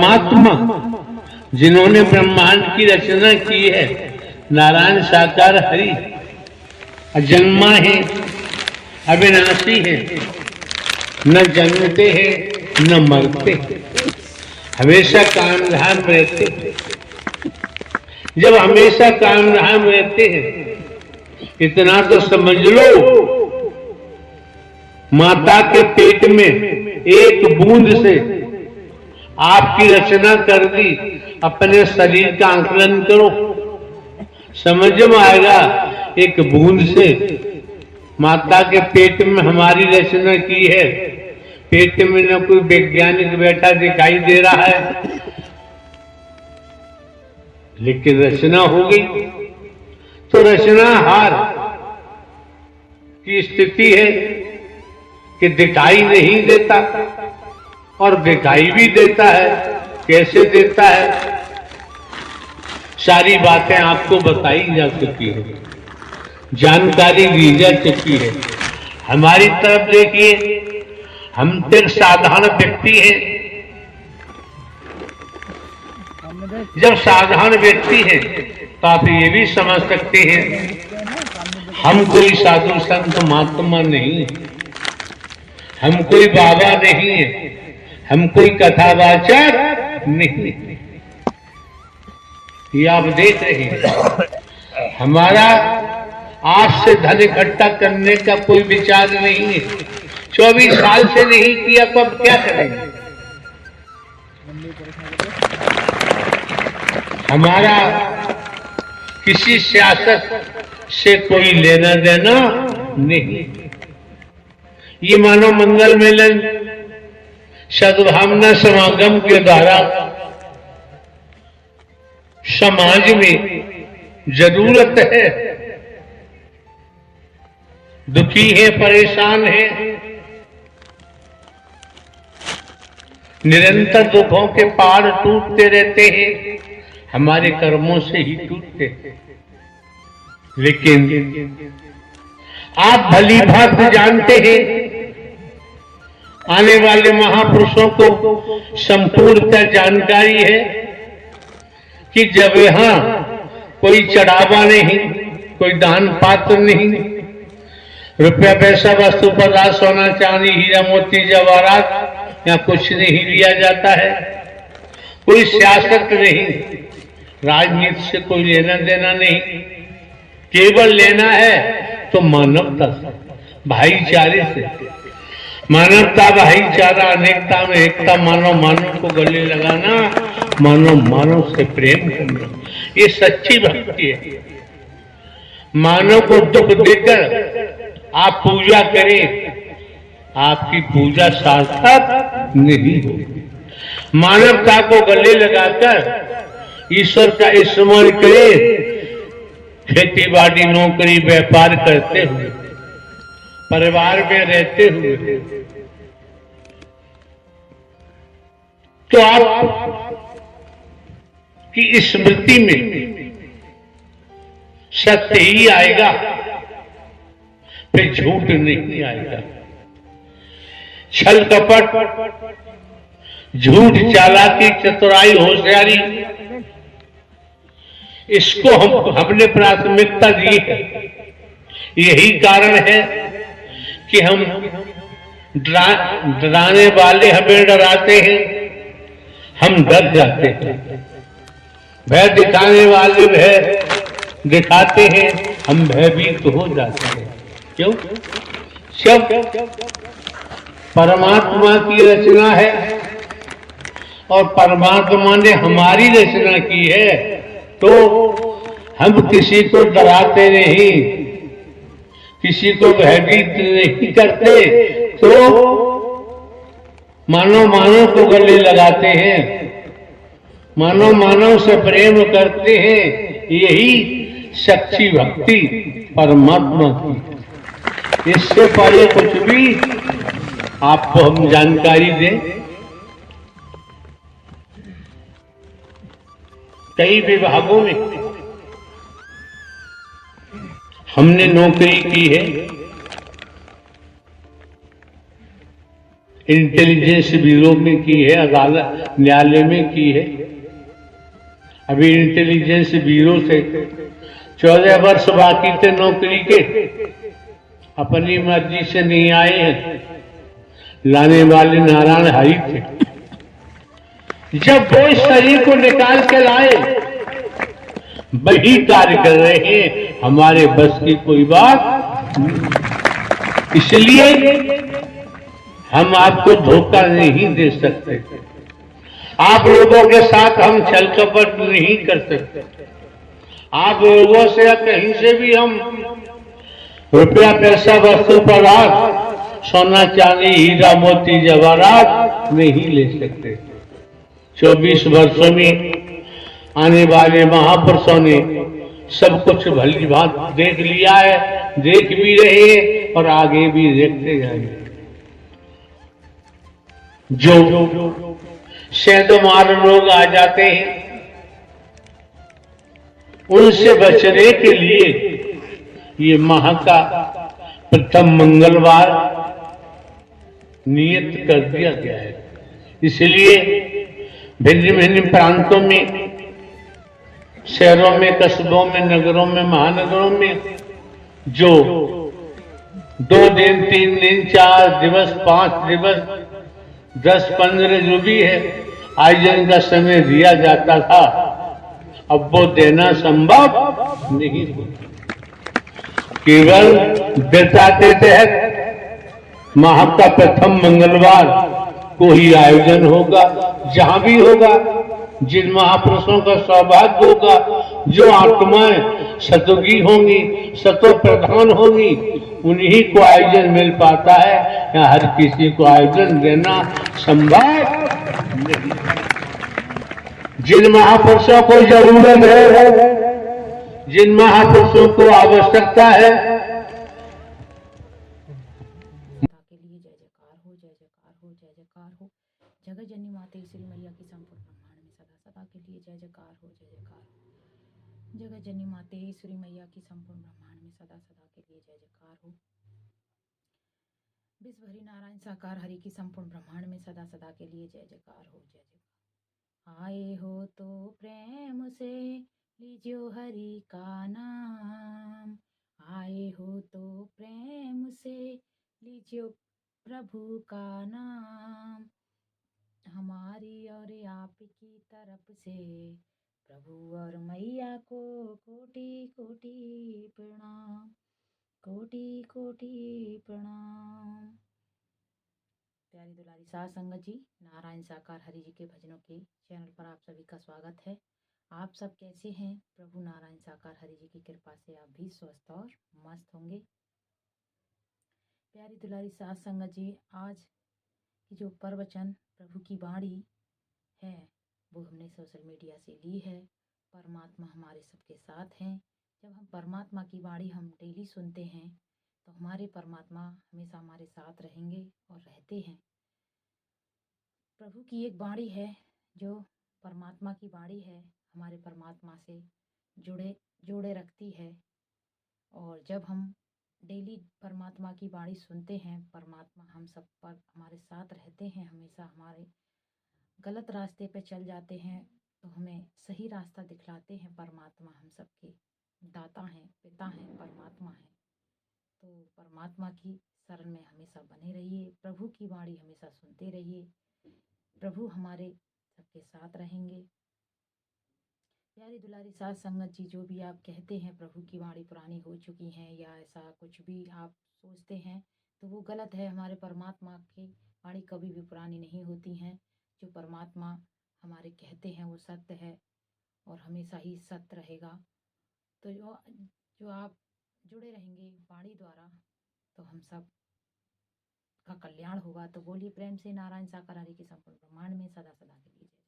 परमात्मा जिन्होंने ब्रह्मांड की रचना की है, नारायण साकार हरि अजन्मा है, अविनाशी है, न जन्मते हैं न मरते, हमेशा कायम धाम रहते हैं। जब हमेशा कायम धाम रहते हैं, इतना तो समझ लो, माता के पेट में एक बूंद से आपकी रचना कर दी। अपने शरीर का आंकलन करो, समझ में आएगा। एक बूंद से माता के पेट में हमारी रचना की है। पेट में न कोई वैज्ञानिक बैठा दिखाई दे रहा है, लेकिन रचना हो गई। तो रचनाहार की स्थिति है कि दिखाई नहीं देता और दिखाई भी देता है। कैसे देता है? सारी बातें आपको बताई जा चुकी है, जानकारी दी जा चुकी है। हमारी तरफ देखिए, हम तो एक साधारण व्यक्ति हैं। जब साधारण व्यक्ति हैं तो आप ये भी समझ सकते हैं, हम कोई साधु संत महात्मा नहीं, हम कोई बाबा नहीं है, हम कोई कथावाचक नहीं। ये आप देख रहे हैं, हमारा आपसे धन इकट्ठा करने का कोई विचार नहीं है। 24 साल से नहीं किया तो अब क्या करेंगे? हमारा किसी सियासत से कोई लेना देना नहीं। ये मानव मंगल मेलन सद्भावना समागम के द्वारा समाज में जरूरत है, दुखी है, परेशान है, निरंतर दुखों के पहाड़ टूटते रहते हैं, हमारे कर्मों से ही टूटते हैं। लेकिन आप भली भांति जानते हैं, आने वाले महापुरुषों को संपूर्णतः जानकारी है कि जब यहां कोई चढ़ावा नहीं, कोई दान पात्र नहीं, रुपया पैसा वस्तु पदार्थ सोना चांदी हीरा मोती जवाहरात यहाँ कुछ नहीं लिया जाता है। कोई सियासत नहीं, राजनीति से कोई लेना देना नहीं, केवल लेना है तो मानवता से, भाईचारे से। मानवता, भाईचारा, अनेकता में एकता, मानव मानव को गले लगाना, मानव मानव से प्रेम करना, ये सच्ची भक्ति है। मानव को दुख देकर आप पूजा करें, आपकी पूजा सार्थक नहीं होगी। मानवता को गले लगाकर ईश्वर का स्मरण करें, खेती बाड़ी नौकरी व्यापार करते हुए, परिवार में रहते हुए, तो आप की स्मृति में सत्य ही आएगा, फिर झूठ नहीं आएगा। छल कपट, झूठ, चालाकी, चतुराई, होशियारी, इसको हमने प्राथमिकता दी है। यही कारण है कि हम डराने वाले हमें डराते हैं, हम डर जाते हैं। भय दिखाने वाले भय दिखाते हैं, हम भयभीत हो जाते हैं। क्यों? सब परमात्मा की रचना है और परमात्मा ने हमारी रचना की है, तो हम किसी को डराते नहीं, किसी को भयभीत नहीं करते, तो मानव मानव को गले लगाते हैं, मानव मानव से प्रेम करते हैं। यही सच्ची भक्ति परमात्मा की। इससे पहले कुछ भी आपको हम जानकारी दें, कई विभागों में हमने नौकरी की है, इंटेलिजेंस ब्यूरो में की है, अदालत न्यायालय में की है। अभी इंटेलिजेंस ब्यूरो से 14 वर्ष बाकी थे नौकरी के, अपनी मर्जी से नहीं आए हैं, लाने वाले नारायण हरि थे। जब वो शरीर को निकाल के लाए, वही कार्य कर रहे हैं, हमारे बस की कोई बात नहीं। इसलिए हम आपको धोखा नहीं दे सकते, आप लोगों के साथ हम छल कपट नहीं कर सकते। आप लोगों से या कहीं से भी हम रुपया पैसा वस्तु पदार्थ सोना चांदी हीरा मोती जवाहरात नहीं ले सकते। 24 वर्षों में आने वाले महापुरुषों ने सब कुछ भली भांत देख लिया है, देख भी रहे हैं और आगे भी देखते जाएंगे। जो शैदमार लोग आ जाते हैं, उनसे बचने के लिए ये माह का प्रथम मंगलवार नियत कर दिया गया है। इसलिए भिन्न भिन्न प्रांतों में, शहरों में, कस्बों में, नगरों में, महानगरों में जो 2 दिन 3 दिन 4 दिवस 5 दिवस 10-15 जो भी है आयोजन का समय दिया जाता था, अब वो देना संभव नहीं होता। केवल दृढ़ता के तहत माह का प्रथम मंगलवार को ही आयोजन होगा। जहां भी होगा, जिन महापुरुषों का सौभाग्य होगा, जो आत्माएं सतोगी होंगी, सतो प्रधान होंगी, उन्हीं को आयोजन मिल पाता है, या हर किसी को आयोजन देना संभव नहीं। जिन महापुरुषों को जरूरत है, जिन महापुरुषों को आवश्यकता है, के लिए जय जयकार हो, जय जयकार हो, जय जयकार हो। जगत जननी माते श्री मैया की संपूर्ण ब्रह्मांड में सदा सदा के लिए जय जयकार हो, जय जयकार हो। जगत जननी माते श्री मैया की संपूर्ण ब्रह्मांड में सदा सदा के लिए जय जयकार हो। विश्व हरि नारायण साकार हरि की संपूर्ण ब्रह्मांड में सदा सदा के लिए जय जयकार हो, जय जयकार। आए हो तो प्रेम से लीजियो हरि का नाम, आए हो तो प्रेम से लीजियो प्रभु का नाम। हमारी और आपकी तरफ से प्रभु और मैया को कोटि कोटि प्रणाम, कोटि कोटि प्रणाम। प्यारी दुलारी साध संगत जी, नारायण साकार हरि जी के भजनों के चैनल पर आप सभी का स्वागत है। आप सब कैसे हैं? प्रभु नारायण साकार हरि जी की कृपा से आप भी स्वस्थ और मस्त होंगे। प्यारी दुलारी साध संगत जी, आज की जो प्रवचन प्रभु की वाणी है वो हमने सोशल मीडिया से ली है। परमात्मा हमारे सबके साथ हैं। जब हम परमात्मा की वाणी हम डेली सुनते हैं तो हमारे परमात्मा हमेशा हमारे साथ रहेंगे और रहते हैं। प्रभु की एक वाणी है जो परमात्मा की वाणी है, हमारे परमात्मा से जोड़े रखती है। और जब हम डेली परमात्मा की वाणी सुनते हैं, परमात्मा हम सब पर हमारे साथ रहते हैं, हमेशा हमारे गलत रास्ते पे चल जाते हैं तो हमें सही रास्ता दिखलाते हैं। परमात्मा हम सबके दाता हैं, पिता हैं, परमात्मा हैं। तो परमात्मा की शरण में हमेशा बने रहिए, प्रभु की वाणी हमेशा सुनते रहिए, प्रभु हमारे सबके साथ रहेंगे। प्यारी दुलारी साध संगत जी, जो भी आप कहते हैं प्रभु की वाणी पुरानी हो चुकी हैं या ऐसा कुछ भी आप सोचते हैं तो वो गलत है। हमारे परमात्मा की वाणी कभी भी पुरानी नहीं होती हैं। जो परमात्मा हमारे कहते हैं वो सत्य है और हमेशा ही सत्य रहेगा। तो जो आप जुड़े रहेंगे वाणी द्वारा तो हम सब का कल्याण होगा। तो बोलिए प्रेम से नारायण साकार हरि की संपूर्ण ब्रह्मांड में सदा सदा के लिए जय।